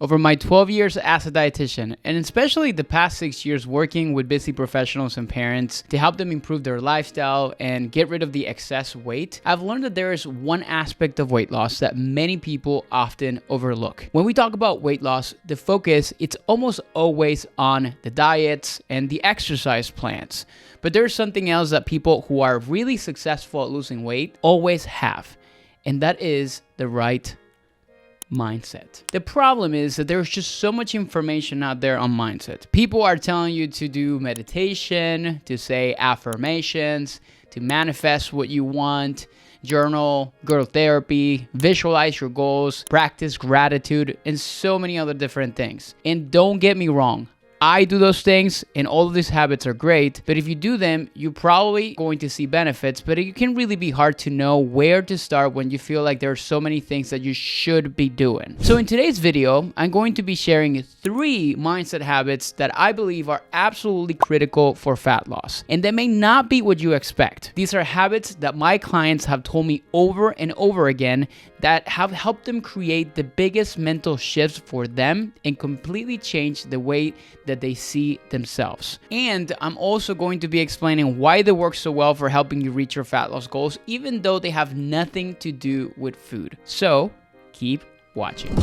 Over my 12 years as a dietitian, and especially the past 6 years working with busy professionals and parents to help them improve their lifestyle and get rid of the excess weight, I've learned that there is one aspect of weight loss that many people often overlook. When we talk about weight loss, the focus, it's almost always on the diets and the exercise plans. But there's something else that people who are really successful at losing weight always have, and that is the right mindset. The problem is that there's just so much information out there on mindset. People are telling you to do meditation, to say affirmations, to manifest what you want, journal, go to therapy, visualize your goals, practice gratitude, and so many other different things. And don't get me wrong, I do those things and all of these habits are great, but if you do them, you're probably going to see benefits, but it can really be hard to know where to start when you feel like there are so many things that you should be doing. So in today's video, I'm going to be sharing 3 mindset habits that I believe are absolutely critical for fat loss, and they may not be what you expect. These are habits that my clients have told me over and over again that have helped them create the biggest mental shifts for them and completely change the way that they see themselves. And I'm also going to be explaining why they work so well for helping you reach your fat loss goals, even though they have nothing to do with food. So keep watching.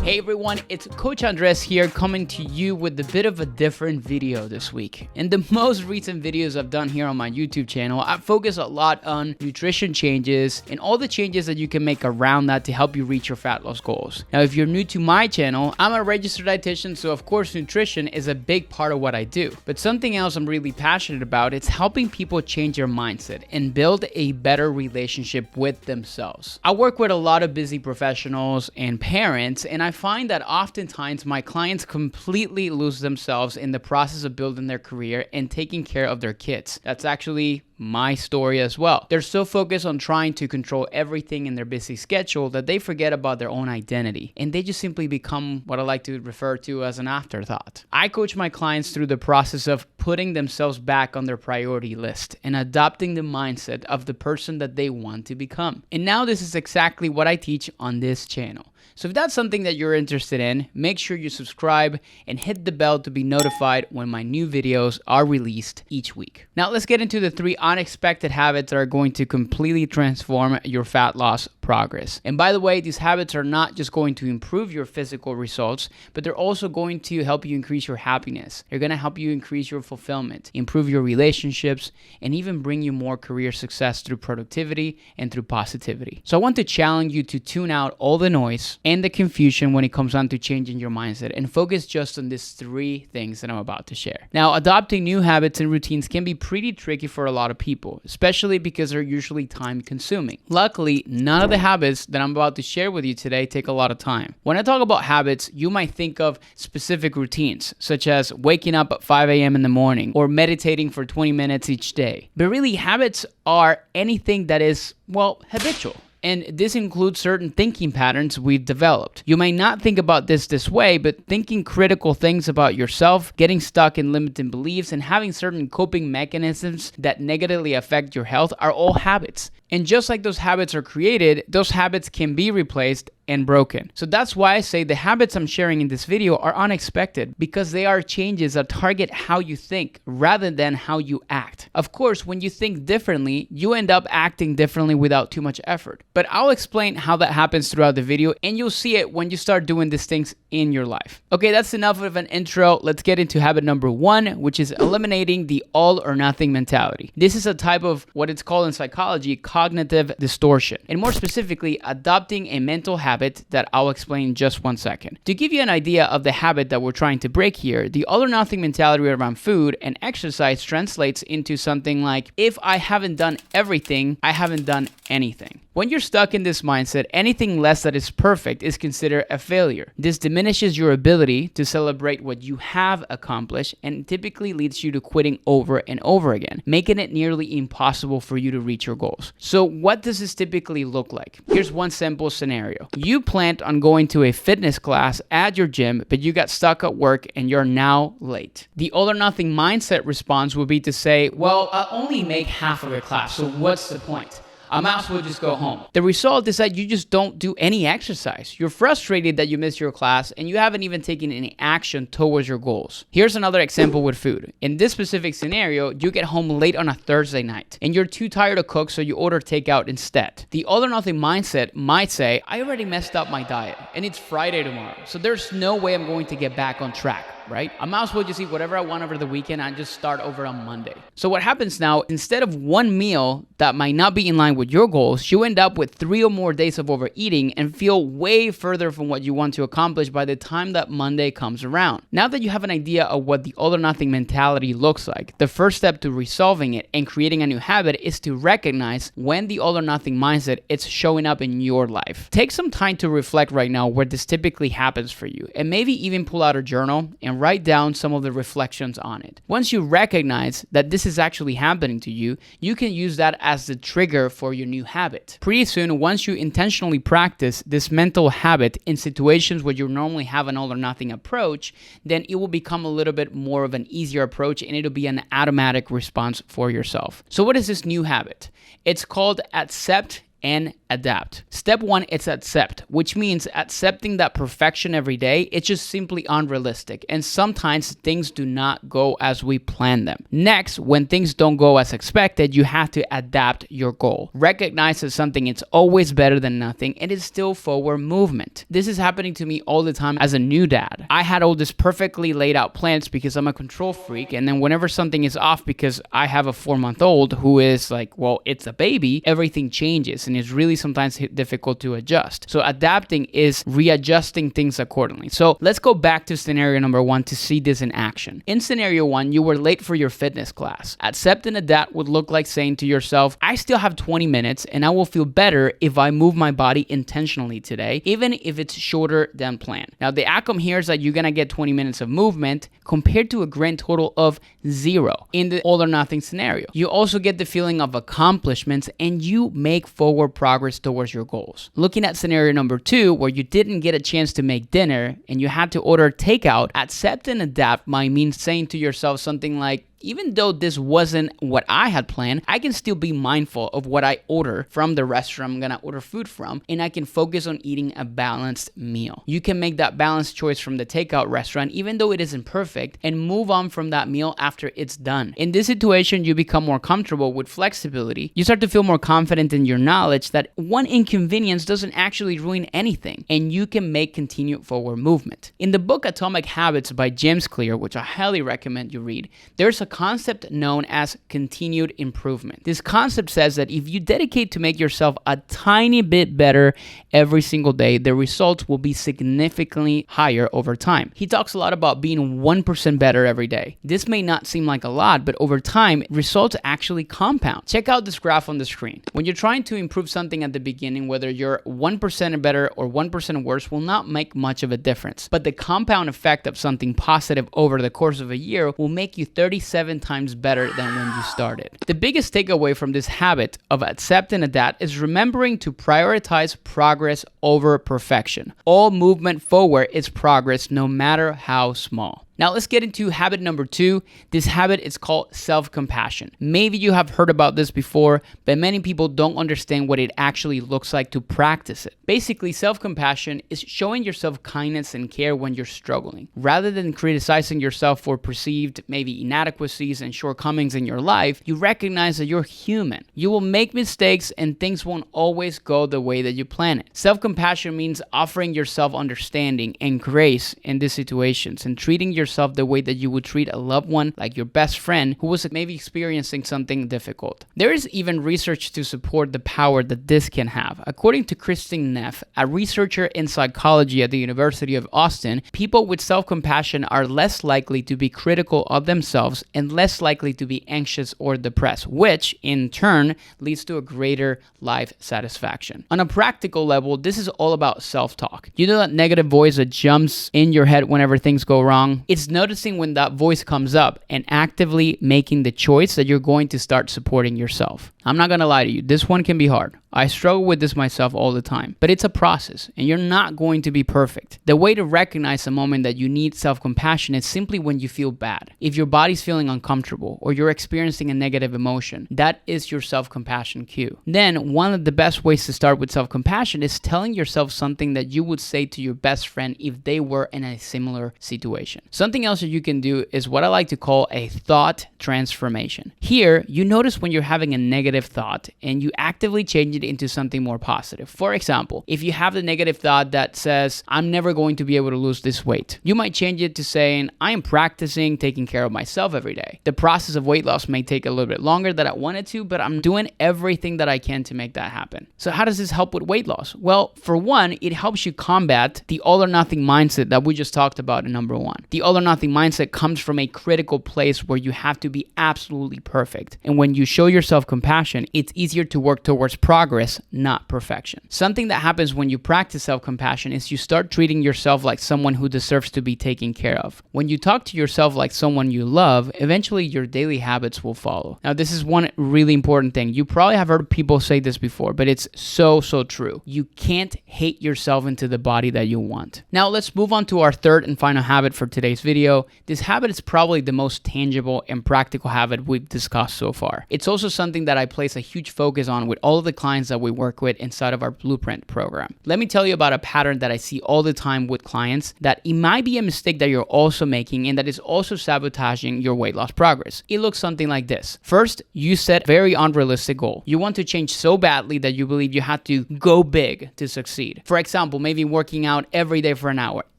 Hey everyone, it's Coach Andres here coming to you with a bit of a different video this week. In the most recent videos I've done here on my YouTube channel, I focus a lot on nutrition changes and all the changes that you can make around that to help you reach your fat loss goals. Now, if you're new to my channel, I'm a registered dietitian, so of course nutrition is a big part of what I do. But something else I'm really passionate about is helping people change their mindset and build a better relationship with themselves. I work with a lot of busy professionals and parents, and I find that oftentimes my clients completely lose themselves in the process of building their career and taking care of their kids. That's actually my story as well. They're so focused on trying to control everything in their busy schedule that they forget about their own identity, and they just simply become what I like to refer to as an afterthought. I coach my clients through the process of putting themselves back on their priority list and adopting the mindset of the person that they want to become. And now this is exactly what I teach on this channel. So if that's something that you're interested in, make sure you subscribe and hit the bell to be notified when my new videos are released each week. Now let's get into the 3 unexpected habits that are going to completely transform your fat loss progress. And by the way, these habits are not just going to improve your physical results, but they're also going to help you increase your happiness. They're going to help you increase your fulfillment, improve your relationships, and even bring you more career success through productivity and through positivity. So I want to challenge you to tune out all the noise and the confusion when it comes down to changing your mindset and focus just on these 3 things that I'm about to share. Now, adopting new habits and routines can be pretty tricky for a lot of people, especially because they're usually time consuming. Luckily, none of the habits that I'm about to share with you today take a lot of time. When I talk about habits, you might think of specific routines, such as waking up at 5 a.m. in the morning or meditating for 20 minutes each day. But really, habits are anything that is, well, habitual. And this includes certain thinking patterns we've developed. You may not think about this way, but thinking critical things about yourself, getting stuck in limiting beliefs, and having certain coping mechanisms that negatively affect your health are all habits. And just like those habits are created, those habits can be replaced and broken. So that's why I say the habits I'm sharing in this video are unexpected, because they are changes that target how you think rather than how you act. Of course, when you think differently, you end up acting differently without too much effort. But I'll explain how that happens throughout the video, and you'll see it when you start doing these things in your life. Okay, that's enough of an intro. Let's get into habit number 1, which is eliminating the all or nothing mentality. This is a type of what it's called in psychology cognitive distortion, and more specifically, adopting a mental habit that I'll explain in just 1 second. To give you an idea of the habit that we're trying to break here, the all or nothing mentality around food and exercise translates into something like, if I haven't done everything, I haven't done anything. When you're stuck in this mindset, anything less that is perfect is considered a failure. This diminishes your ability to celebrate what you have accomplished and typically leads you to quitting over and over again, making it nearly impossible for you to reach your goals. So what does this typically look like? Here's one simple scenario. You planned on going to a fitness class at your gym, but you got stuck at work and you're now late. The all or nothing mindset response would be to say, well, I'll only make half of a class, so what's the point? I might as well just go home. The result is that you just don't do any exercise. You're frustrated that you missed your class and you haven't even taken any action towards your goals. Here's another example with food. In this specific scenario, you get home late on a Thursday night and you're too tired to cook, so you order takeout instead. The all or nothing mindset might say, I already messed up my diet and it's Friday tomorrow, so there's no way I'm going to get back on track. Right? I might as well just eat whatever I want over the weekend and just start over on Monday. So what happens now, instead of one meal that might not be in line with your goals, you end up with 3 or more days of overeating and feel way further from what you want to accomplish by the time that Monday comes around. Now that you have an idea of what the all or nothing mentality looks like, the first step to resolving it and creating a new habit is to recognize when the all or nothing mindset is showing up in your life. Take some time to reflect right now where this typically happens for you, and maybe even pull out a journal and write down some of the reflections on it. Once you recognize that this is actually happening to you, you can use that as the trigger for your new habit. Pretty soon, once you intentionally practice this mental habit in situations where you normally have an all or nothing approach, then it will become a little bit more of an easier approach and it'll be an automatic response for yourself. So what is this new habit? It's called accept and adapt. Step 1, it's accept, which means accepting that perfection every day, it's just simply unrealistic. And sometimes things do not go as we plan them. Next, when things don't go as expected, you have to adapt your goal. Recognize that something is always better than nothing and it's still forward movement. This is happening to me all the time as a new dad. I had all this perfectly laid out plans because I'm a control freak. And then whenever something is off because I have a 4-month-old who is like, well, it's a baby, everything changes and it's really sometimes difficult to adjust. So adapting is readjusting things accordingly. So let's go back to scenario number 1 to see this in action. In scenario 1, you were late for your fitness class. Accept and adapt would look like saying to yourself, I still have 20 minutes and I will feel better if I move my body intentionally today, even if it's shorter than planned. Now the outcome here is that you're gonna get 20 minutes of movement compared to a grand total of 0 in the all or nothing scenario. You also get the feeling of accomplishments and you make forward progress towards your goals. Looking at scenario number 2, where you didn't get a chance to make dinner and you had to order takeout, accept and adapt might mean saying to yourself something like, even though this wasn't what I had planned, I can still be mindful of what I order from the restaurant I'm gonna order food from, and I can focus on eating a balanced meal. You can make that balanced choice from the takeout restaurant, even though it isn't perfect, and move on from that meal after it's done. In this situation, you become more comfortable with flexibility. You start to feel more confident in your knowledge that one inconvenience doesn't actually ruin anything, and you can make continued forward movement. In the book Atomic Habits by James Clear, which I highly recommend you read, there's a concept known as continued improvement. This concept says that if you dedicate to make yourself a tiny bit better every single day, the results will be significantly higher over time. He talks a lot about being 1% better every day. This may not seem like a lot, but over time, results actually compound. Check out this graph on the screen. When you're trying to improve something at the beginning, whether you're 1% better or 1% worse will not make much of a difference. But the compound effect of something positive over the course of a year will make you 37 times better than when you started. The biggest takeaway from this habit of accept and adapt is remembering to prioritize progress over perfection. All movement forward is progress, no matter how small. Now let's get into habit number 2. This habit is called self-compassion. Maybe you have heard about this before, but many people don't understand what it actually looks like to practice it. Basically, self-compassion is showing yourself kindness and care when you're struggling. Rather than criticizing yourself for perceived maybe inadequacies and shortcomings in your life, you recognize that you're human. You will make mistakes and things won't always go the way that you plan it. Self-compassion means offering yourself understanding and grace in these situations and treating yourself yourself the way that you would treat a loved one, like your best friend, who was maybe experiencing something difficult. There is even research to support the power that this can have. According to Christine Neff, a researcher in psychology at the University of Austin, people with self-compassion are less likely to be critical of themselves and less likely to be anxious or depressed, which in turn leads to a greater life satisfaction. On a practical level, this is all about self-talk. You know that negative voice that jumps in your head whenever things go wrong? It's noticing when that voice comes up and actively making the choice that you're going to start supporting yourself. I'm not gonna lie to you, this one can be hard. I struggle with this myself all the time, but it's a process and you're not going to be perfect. The way to recognize a moment that you need self-compassion is simply when you feel bad. If your body's feeling uncomfortable or you're experiencing a negative emotion, that is your self-compassion cue. Then one of the best ways to start with self-compassion is telling yourself something that you would say to your best friend if they were in a similar situation. Something else that you can do is what I like to call a thought transformation. Here, you notice when you're having a negative thought and you actively change it into something more positive. For example, if you have the negative thought that says, I'm never going to be able to lose this weight, you might change it to saying, I am practicing taking care of myself every day. The process of weight loss may take a little bit longer than I wanted to, but I'm doing everything that I can to make that happen. So how does this help with weight loss? Well, for one, it helps you combat the all or nothing mindset that we just talked about in number one. The all or nothing mindset comes from a critical place where you have to be absolutely perfect. And when you show yourself compassion, it's easier to work towards progress, not perfection. Something that happens when you practice self-compassion is you start treating yourself like someone who deserves to be taken care of. When you talk to yourself like someone you love, eventually your daily habits will follow. Now, this is one really important thing. You probably have heard people say this before, but it's so true. You can't hate yourself into the body that you want. Now, let's move on to our third and final habit for today's video. This habit is probably the most tangible and practical habit we've discussed so far. It's also something that I place a huge focus on with all of the clients that we work with inside of our Blueprint program. Let me tell you about a pattern that I see all the time with clients that it might be a mistake that you're also making and that is also sabotaging your weight loss progress. It looks something like this. First, you set very unrealistic goal. You want to change so badly that you believe you have to go big to succeed. For example, maybe working out every day for an hour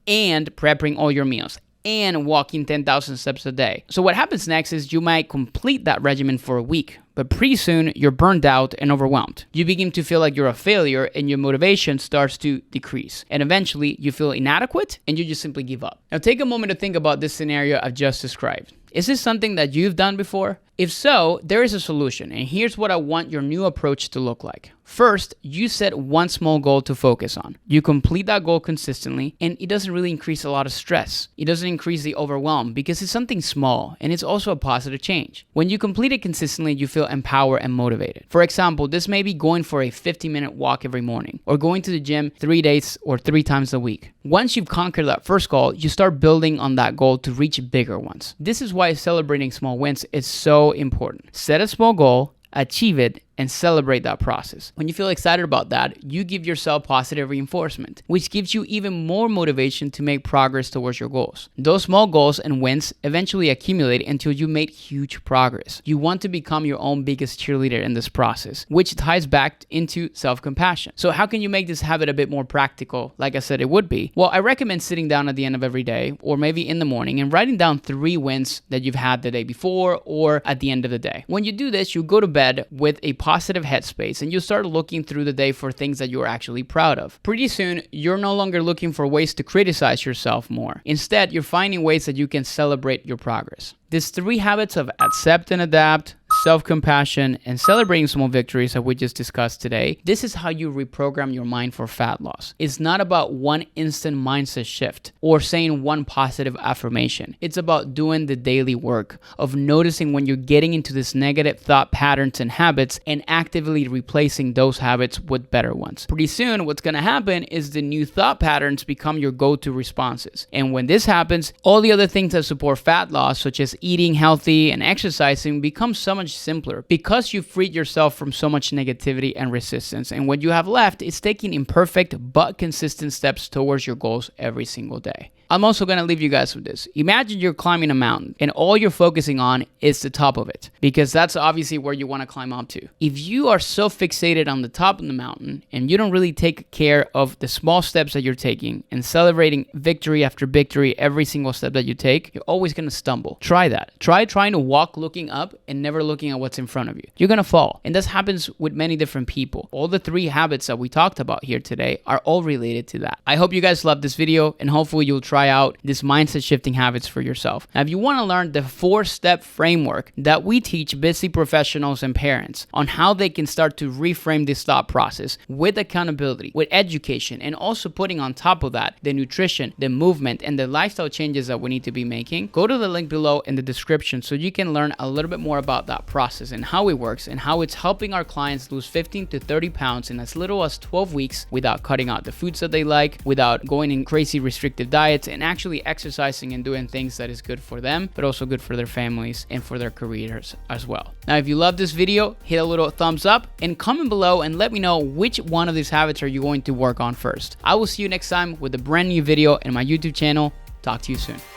and prepping all your meals and walking 10,000 steps a day. So what happens next is you might complete that regimen for a week, but pretty soon you're burned out and overwhelmed. You begin to feel like you're a failure and your motivation starts to decrease. And eventually you feel inadequate and you just simply give up. Now take a moment to think about this scenario I've just described. Is this something that you've done before? If so, there is a solution, and here's what I want your new approach to look like. First, you set one small goal to focus on. You complete that goal consistently, and it doesn't really increase a lot of stress. It doesn't increase the overwhelm because it's something small, and it's also a positive change. When you complete it consistently, you feel empowered and motivated. For example, this may be going for a 50-minute walk every morning, or going to the gym 3 days or 3 times a week. Once you've conquered that first goal, you start building on that goal to reach bigger ones. This is why celebrating small wins is so important. Set a small goal, achieve it, and celebrate that process. When you feel excited about that, you give yourself positive reinforcement, which gives you even more motivation to make progress towards your goals. Those small goals and wins eventually accumulate until you made huge progress. You want to become your own biggest cheerleader in this process, which ties back into self-compassion. So how can you make this habit a bit more practical, like I said it would be? Well, I recommend sitting down at the end of every day, or maybe in the morning, and writing down 3 wins that you've had the day before or at the end of the day. When you do this, you go to bed with a positive headspace and you start looking through the day for things that you're actually proud of. Pretty soon, you're no longer looking for ways to criticize yourself more. Instead, you're finding ways that you can celebrate your progress. These 3 habits of accept and adapt, self-compassion, and celebrating small victories that we just discussed today, this is how you reprogram your mind for fat loss. It's not about one instant mindset shift or saying one positive affirmation. It's about doing the daily work of noticing when you're getting into this negative thought patterns and habits and actively replacing those habits with better ones. Pretty soon, what's going to happen is the new thought patterns become your go-to responses. And when this happens, all the other things that support fat loss, such as eating healthy and exercising, become so much simpler because you freed yourself from so much negativity and resistance. And what you have left is taking imperfect but consistent steps towards your goals every single day. I'm also going to leave you guys with this. Imagine you're climbing a mountain and all you're focusing on is the top of it, because that's obviously where you want to climb up to. If you are so fixated on the top of the mountain and you don't really take care of the small steps that you're taking and celebrating victory after victory every single step that you take, you're always going to stumble. Try that. Try trying to walk looking up and never looking at what's in front of you. You're going to fall. And this happens with many different people. All the 3 habits that we talked about here today are all related to that. I hope you guys loved this video, and hopefully you'll try out this mindset shifting habits for yourself. Now, if you want to learn the 4-step framework that we teach busy professionals and parents on how they can start to reframe this thought process with accountability, with education, and also putting on top of that the nutrition, the movement, and the lifestyle changes that we need to be making, go to the link below in the description so you can learn a little bit more about that process and how it works and how it's helping our clients lose 15 to 30 pounds in as little as 12 weeks without cutting out the foods that they like, without going in crazy restrictive diets, and actually exercising and doing things that is good for them, but also good for their families and for their careers as well. Now, if you love this video, hit a little thumbs up and comment below and let me know which one of these habits are you going to work on first. I will see you next time with a brand new video in my YouTube channel. Talk to you soon.